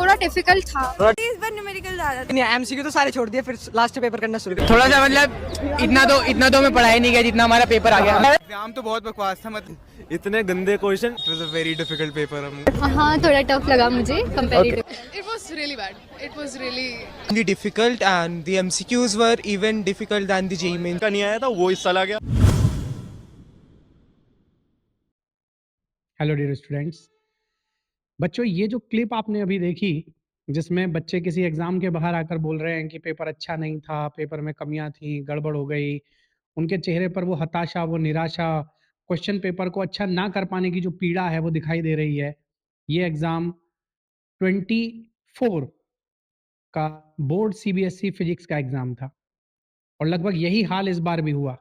थोड़ा डिफिकल्ट था। इस बार न्यूमेरिकल ज्यादा था। नहीं, एमसीक्यू तो सारे छोड़ दिए, फिर लास्ट पेपर करना शुरू किया। थोड़ा सा मतलब इतना तो मैं पढ़ाई नहीं किया जितना हमारा पेपर आ गया। एग्जाम तो बहुत बकवास था, मतलब इतने गंदे question. It was a very difficult paper. हाँ, थोड़ा टफ लगा मुझे comparative. It was really bad. It was really The difficult and the MCQs were even difficult than the JEE main. का नहीं आया था वो हिस्सा ला गया। हेलो डियर स्टूडेंट्स, बच्चों ये जो क्लिप आपने अभी देखी जिसमें बच्चे किसी एग्जाम के बाहर आकर बोल रहे हैं कि पेपर अच्छा नहीं था, पेपर में कमियां थी, गड़बड़ हो गई, उनके चेहरे पर वो हताशा, वो निराशा, क्वेश्चन पेपर को अच्छा ना कर पाने की जो पीड़ा है वो दिखाई दे रही है। ये एग्जाम 24 का बोर्ड सीबीएसई फिजिक्स का एग्जाम था और लगभग यही हाल इस बार भी हुआ।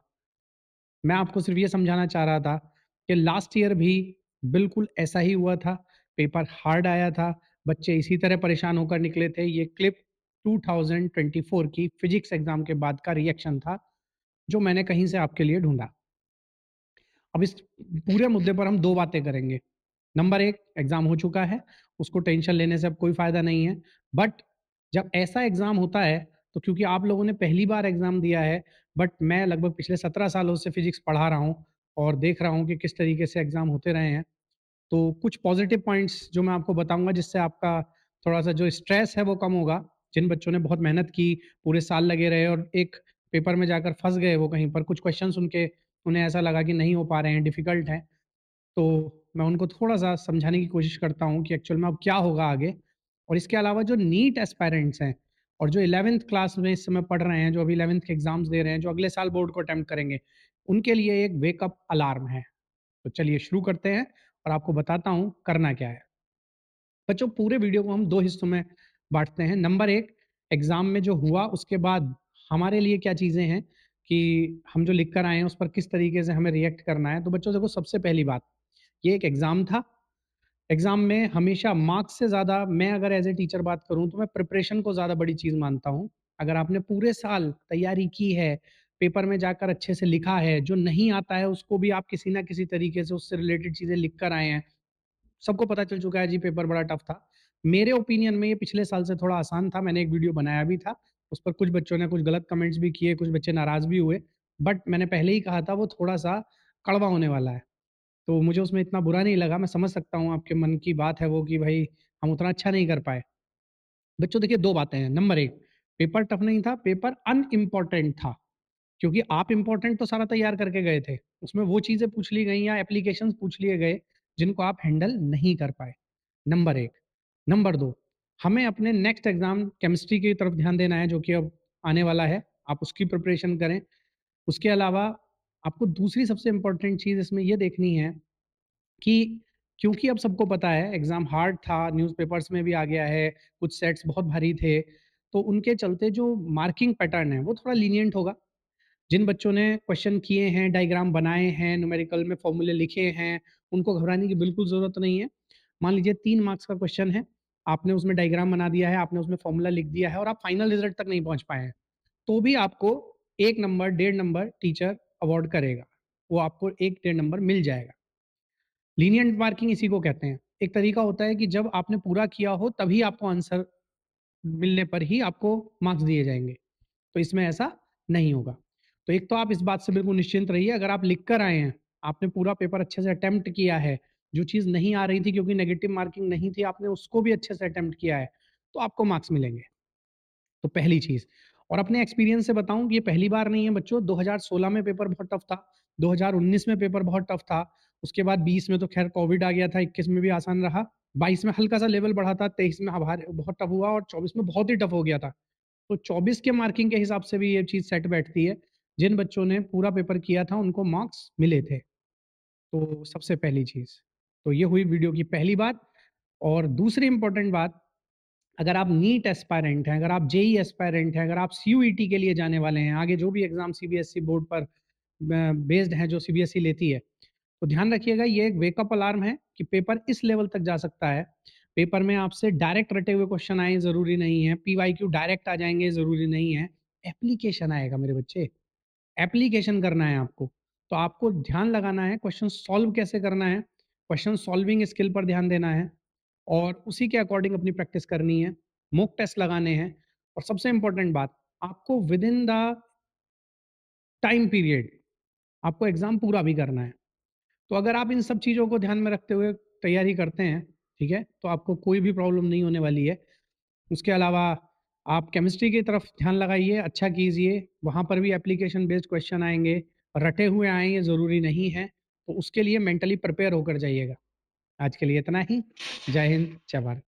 मैं आपको सिर्फ ये समझाना चाह रहा था कि लास्ट ईयर भी बिल्कुल ऐसा ही हुआ था, पेपर हार्ड आया था, बच्चे इसी तरह परेशान होकर निकले थे। ये क्लिप 2024 की फिजिक्स एग्जाम के बाद का रिएक्शन था जो मैंने कहीं से आपके लिए ढूंढा। अब इस पूरे मुद्दे पर हम दो बातें करेंगे। नंबर एक, एग्जाम हो चुका है, उसको टेंशन लेने से अब कोई फायदा नहीं है। बट जब ऐसा एग्जाम होता है तो क्योंकि आप लोगों ने पहली बार एग्जाम दिया है, बट मैं लगभग पिछले 17 सालों से फिजिक्स पढ़ा रहा हूँ और देख रहा हूँ कि किस तरीके से एग्जाम होते रहे हैं। तो कुछ पॉजिटिव पॉइंट्स जो मैं आपको बताऊंगा जिससे आपका थोड़ा सा जो स्ट्रेस है वो कम होगा। जिन बच्चों ने बहुत मेहनत की, पूरे साल लगे रहे और एक पेपर में जाकर फंस गए, वो कहीं पर कुछ क्वेश्चन सुन के उन्हें ऐसा लगा कि नहीं हो पा रहे हैं, डिफिकल्ट हैं, तो मैं उनको थोड़ा-सा समझाने की कोशिश करता हूँ कि एक्चुअल में अब क्या होगा आगे। और इसके अलावा जो नीट एस्पायरेंट्स हैं और जो 11th क्लास में इस समय पढ़ रहे हैं, जो अभी 11th के एग्ज़ाम्स दे रहे हैं, जो अगले साल बोर्ड को अटेम्प्ट करेंगे, उनके लिए एक वेकअप अलार्म है। तो चलिए शुरू करते हैं और आपको बताता हूँ करना क्या है। बच्चों पूरे वीडियो को हम 2 हिस्सों में बाँटते हैं। नंबर 1, एग्ज़ाम में जो हुआ उसके बाद हमारे लिए क्या चीज़ें हैं कि हम जो लिख कर आए हैं उस पर किस तरीके से हमें रिएक्ट करना है। तो बच्चों देखो, सबसे पहली बात, ये एक एग्ज़ाम था। एग्ज़ाम में हमेशा मार्क्स से ज़्यादा, मैं अगर एज़ ए टीचर बात करूँ तो मैं प्रिपरेशन को ज़्यादा बड़ी चीज़ मानता हूँ। अगर आपने पूरे साल तैयारी की है, पेपर में जाकर अच्छे से लिखा है, जो नहीं आता है उसको भी आप किसी न किसी तरीके से उससे रिलेटेड चीज़ें लिख कर आए हैं। सबको पता चल चुका है जी पेपर बड़ा टफ था। मेरे ओपिनियन में ये पिछले साल से थोड़ा आसान था, मैंने एक वीडियो बनाया भी था। उस पर कुछ बच्चों ने कुछ गलत कमेंट्स भी किए, कुछ बच्चे नाराज़ भी हुए। बट मैंने पहले ही कहा था वो थोड़ा-सा कड़वा होने वाला है। तो मुझे उसमें इतना बुरा नहीं लगा। मैं समझ सकता हूँ आपके मन की बात है वो कि भई हम उतना अच्छा नहीं कर पाए। बच्चों देखिए 2 बातें हैं। नंबर 1, पेपर टफ नहीं था, पेपर अनइम्पोर्टेंट था। क्योंकि आप इम्पोर्टेंट तो सारा तैयार करके गए थे। उसमें वो चीज़ें पूछ ली गई या एप्लीकेशंस पूछ लिए गए जिनको आप हैंडल नहीं कर पाए। नंबर 1। नंबर 2, हमें अपने नेक्स्ट एग्ज़ाम केमिस्ट्री की तरफ ध्यान देना है जो कि अब आने वाला है। आप उसकी प्रिपरेशन करें। उसके अलावा आपको दूसरी सबसे इम्पोर्टेंट चीज़ इसमें ये देखनी है कि क्योंकि अब सबको पता है एग्ज़ाम हार्ड था, न्यूज़पेपर्स में भी आ गया है, कुछ सेट्स बहुत भारी थे, तो उनके चलते जो मार्किंग पैटर्न है वो थोड़ा लीनिएंट होगा। जिन बच्चों ने क्वेश्चन किए हैं, डायग्राम बनाए हैं, न्यूमेरिकल में फॉर्मूले लिखे हैं, उनको घबराने की बिल्कुल ज़रूरत नहीं है। मान लीजिए 3 मार्क्स का क्वेश्चन है, आपने उसमें डायग्राम बना दिया है, आपने उसमें फॉर्मूला लिख दिया है और आप फाइनल रिज़ल्ट तक नहीं पहुँच पाए हैं, तो भी आपको 1 नंबर, डेढ़ नंबर टीचर अवॉर्ड करेगा। वो आपको 1 डेढ़ नंबर मिल जाएगा। लीनिएंट मार्किंग इसी को कहते हैं। एक तरीका होता है कि जब आपने पूरा किया हो तभी आपको आंसर मिलने पर ही आपको मार्क्स दिए जाएँगे। तो इसमें ऐसा नहीं होगा। तो एक तो आप इस बात से बिल्कुल निश्चिंत रहिए, अगर आप लिख कर आए हैं, आपने पूरा पेपर अच्छे से अटेम्प्ट किया है, जो चीज़ नहीं आ रही थी क्योंकि नेगेटिव मार्किंग नहीं थी, आपने उसको भी अच्छे से अटेम्प्ट किया है, तो आपको मार्क्स मिलेंगे। तो पहली चीज़। और अपने एक्सपीरियंस से बताऊँ कि ये पहली बार नहीं है बच्चों, 2016 में पेपर बहुत टफ था, 2019 में पेपर बहुत टफ था, उसके बाद 20 में तो खैर कोविड आ गया था, 21 में भी आसान रहा, 22 में हल्का-सा लेवल बढ़ा था, 23 में बहुत टफ हुआ और 24 में बहुत ही टफ हो गया था। तो 24 के मार्किंग के हिसाब से भी ये चीज़ सेट बैठती है। जिन बच्चों ने पूरा पेपर किया था उनको मार्क्स मिले थे। तो सबसे पहली चीज़। तो ये हुई वीडियो की पहली बात। और दूसरी इम्पोर्टेंट बात, अगर आप नीट एस्पायरेंट हैं, अगर आप जेईई एस्पायरेंट हैं, अगर आप सीयूईटी के लिए जाने वाले हैं, आगे जो भी एग्ज़ाम सीबीएसई बोर्ड पर बेस्ड हैं जो सीबीएसई लेती है, तो ध्यान रखिएगा ये एक वेकअप अलार्म है कि पेपर इस लेवल तक जा सकता है। पेपर में आपसे डायरेक्ट रटे हुए क्वेश्चन आए ज़रूरी नहीं है, पीवाईक्यू डायरेक्ट आ जाएँगे ज़रूरी नहीं है। एप्लीकेशन आएगा मेरे बच्चे, एप्लीकेशन करना है आपको। तो आपको ध्यान लगाना है क्वेश्चन सॉल्व कैसे करना है, क्वेश्चन सॉल्विंग स्किल पर ध्यान देना है और उसी के अकॉर्डिंग अपनी प्रैक्टिस करनी है, मॉक टेस्ट लगाने हैं और सबसे इम्पोर्टेंट बात, आपको with in the time period आपको एग्ज़ाम पूरा भी करना है। तो अगर आप इन सब चीज़ों को ध्यान में रखते हुए तैयारी करते हैं, ठीक है? तो आपको कोई भी प्रॉब्लम नहीं होने वाली है। उसके अलावा आप केमिस्ट्री की तरफ ध्यान लगाइए, अच्छा कीजिए, वहाँ पर भी एप्लीकेशन बेस्ड क्वेश्चन आएँगे, रटे हुए आएँ ये ज़रूरी नहीं है, तो उसके लिए मेंटली प्रिपेयर होकर जाइएगा। आज के लिए इतना ही। जय हिंद, जय भारत।